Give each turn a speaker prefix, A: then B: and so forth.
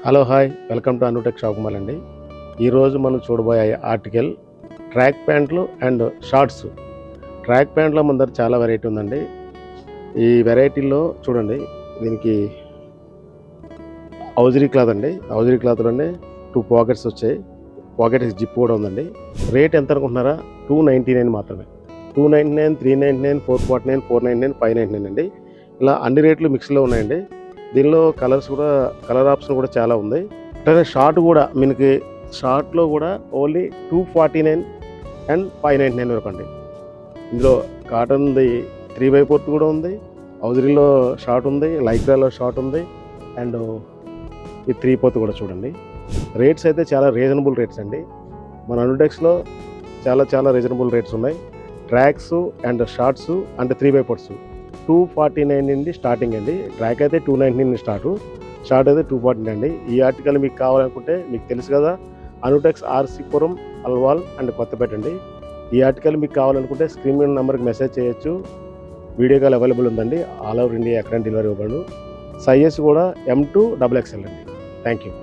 A: Hello hi welcome to Anutech shop mall అండి. ఈరోజు మనం చూడబోయే ఆర్టికల్ ట్రాక్ ప్యాంట్లు అండ్ షార్ట్స్. ట్రాక్ ప్యాంట్లో మన దగ్గర చాలా వెరైటీ ఉందండి. ఈ వెరైటీల్లో చూడండి, దీనికి ఔజరీ క్లాత్ అండి. ఔజరీ క్లాత్లోనే 2 పాకెట్స్ వచ్చాయి. పాకెట్ జిప్ కూడా ఉందండి. రేట్ ఎంత అనుకుంటున్నారా? 299 మాత్రమే. 299, 399, 449, 499, 599 అండి. ఇలా అన్ని రేట్లు మిక్స్లో ఉన్నాయండి. దీనిలో కలర్ ఆప్షన్ కూడా చాలా ఉంది. అట్లనే షార్ట్ కూడా మనకి షార్ట్లో కూడా ఓన్లీ 249 అండ్ 599 వరకు అండి. ఇందులో కాటన్ది 3x4 కూడా ఉంది, ఔజరీలో షార్ట్ ఉంది, లైక్రాలో షార్ట్ ఉంది, అండ్ ఈ 3/4 కూడా చూడండి. రేట్స్ అయితే చాలా రీజనబుల్ రేట్స్ అండి. మన అనుటెక్స్లో చాలా రీజనబుల్ రేట్స్ ఉన్నాయి. Tracks and shorts and 3x4 249 నుండి స్టార్టింగ్ అండి. ట్రాక్ అయితే 299 స్టార్టు, షార్ట్ అయితే 249 అండి. ఈ ఆర్టికల్ మీకు కావాలనుకుంటే మీకు తెలుసు కదా, అనుటెక్స్ ఆర్సీపురం, అల్వాల్ అండ్ కొత్తపేట అండి. ఈ ఆర్టికల్ మీకు కావాలనుకుంటే స్క్రీన్ మీద నెంబర్కి మెసేజ్ చేయొచ్చు. వీడియో కాల్ అవైలబుల్ ఉందండి. ఆల్ ఓవర్ ఇండియా ఎక్కడైనా డెలివరీ ఇవ్వబడు. సైజెస్ కూడా M2 XXL అండి. Thank you.